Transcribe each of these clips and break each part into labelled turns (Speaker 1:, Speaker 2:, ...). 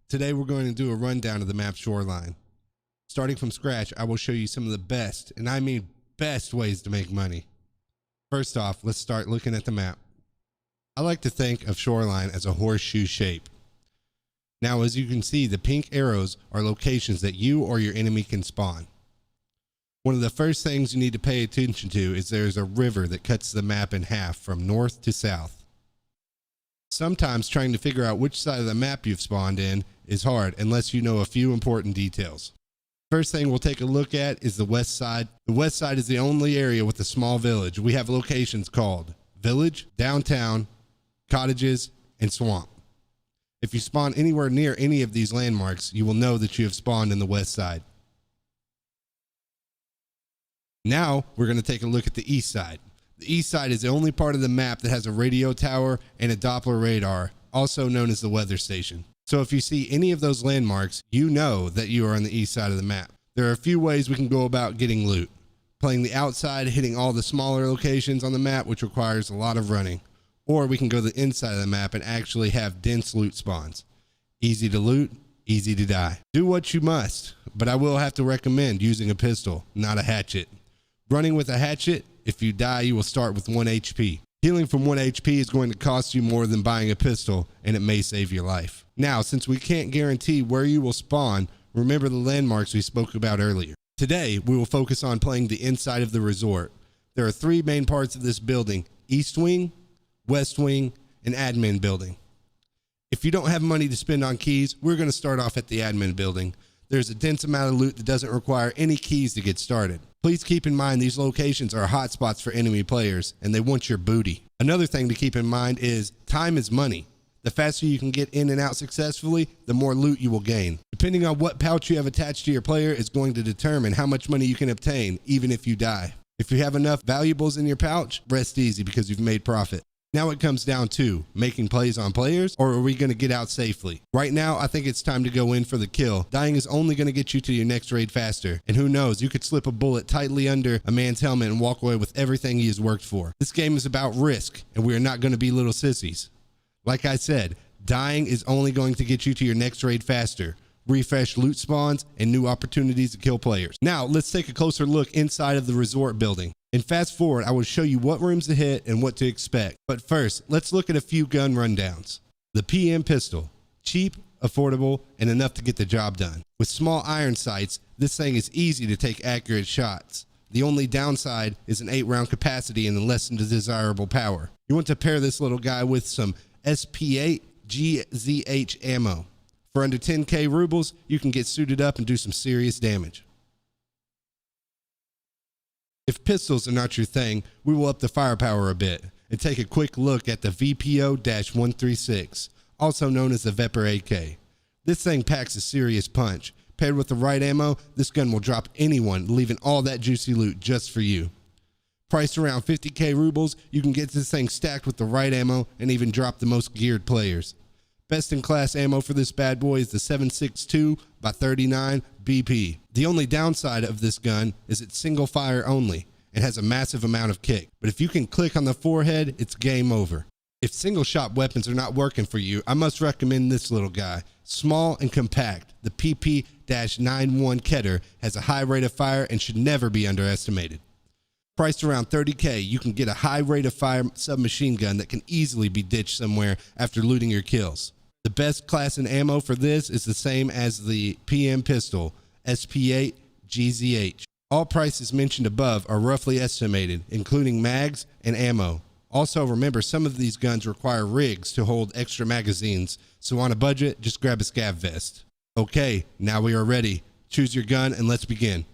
Speaker 1: Today we're going to do a rundown of the map Shoreline. Starting from scratch, I will show you some of the best, and I mean best, ways to make money. First off, let's start looking at the map. I like to think of Shoreline as a horseshoe shape. Now, as you can see, the pink arrows are locations that you or your enemy can spawn. One of the first things you need to pay attention to is there's a river that cuts the map in half from north to south. Sometimes trying to figure out which side of the map you've spawned in is hard unless you know a few important details. First thing we'll take a look at is the west side. The west side is the only area with a small village. We have locations called Village, Downtown, Cottages, and Swamp. If you spawn anywhere near any of these landmarks, you will know that you have spawned in the west side. Now we're going to take a look at the east side. The east side is the only part of the map that has a radio tower and a Doppler radar, also known as the weather station. So if you see any of those landmarks, you know that you are on the east side of the map. There are a few ways we can go about getting loot. Playing the outside, hitting all the smaller locations on the map, which requires a lot of running. Or we can go to the inside of the map and actually have dense loot spawns. Easy to loot, easy to die. Do what you must, but I will have to recommend using a pistol, not a hatchet. Running with a hatchet, if you die, you will start with 1 HP. Healing from 1 HP is going to cost you more than buying a pistol, and it may save your life. Now, since we can't guarantee where you will spawn, remember the landmarks we spoke about earlier. Today, we will focus on playing the inside of the resort. There are 3 main parts of this building: East Wing, West Wing, and Admin Building. If you don't have money to spend on keys, we're going to start off at the Admin Building. There's a dense amount of loot that doesn't require any keys to get started. Please keep in mind these locations are hotspots for enemy players, and they want your booty. Another thing to keep in mind is time is money. The faster you can get in and out successfully, the more loot you will gain. Depending on what pouch you have attached to your player is going to determine how much money you can obtain, even if you die. If you have enough valuables in your pouch, rest easy because you've made profit. Now it comes down to making plays on players, or are we going to get out safely? Right now, I think it's time to go in for the kill. Dying is only going to get you to your next raid faster. And who knows, you could slip a bullet tightly under a man's helmet and walk away with everything he has worked for. This game is about risk, and we are not going to be little sissies. Like I said, dying is only going to get you to your next raid faster. Refresh loot spawns and new opportunities to kill players. Now, let's take a closer look inside of the resort building. And fast forward, I will show you what rooms to hit and what to expect. But first, let's look at a few gun rundowns. The PM pistol, cheap, affordable, and enough to get the job done. With small iron sights, this thing is easy to take accurate shots. The only downside is an 8-round capacity and less than desirable power. You want to pair this little guy with some SP8 GZH ammo. For under 10k rubles, you can get suited up and do some serious damage. If pistols are not your thing, we will up the firepower a bit and take a quick look at the VPO-136, also known as the Vepr AK. This thing packs a serious punch. Paired with the right ammo, this gun will drop anyone, leaving all that juicy loot just for you. Priced around 50k rubles, you can get this thing stacked with the right ammo and even drop the most geared players. Best in class ammo for this bad boy is the 7.62x39 BP. The only downside of this gun is it's single fire only and has a massive amount of kick. But if you can click on the forehead, it's game over. If single shot weapons are not working for you, I must recommend this little guy. Small and compact, the PP-91 Keter has a high rate of fire and should never be underestimated. Priced around 30k, you can get a high rate of fire submachine gun that can easily be ditched somewhere after looting your kills. The best class in ammo for this is the same as the PM pistol, SP8 GZH. All prices mentioned above are roughly estimated, including mags and ammo. Also remember, some of these guns require rigs to hold extra magazines, so on a budget, just grab a scav vest. Okay, now we are ready. Choose your gun and let's begin.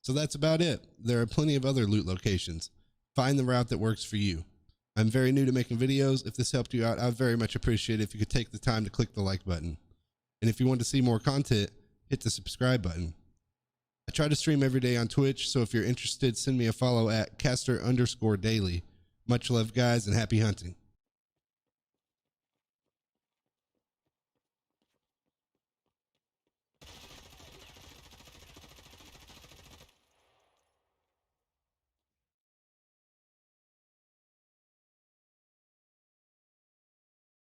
Speaker 1: So that's about it. There are plenty of other loot locations. Find the route that works for you. I'm very new to making videos. If this helped you out, I'd very much appreciate it if you could take the time to click the like button. And if you want to see more content, hit the subscribe button. I try to stream every day on Twitch, so if you're interested, send me a follow at caster_daily. Much love, guys, and happy hunting.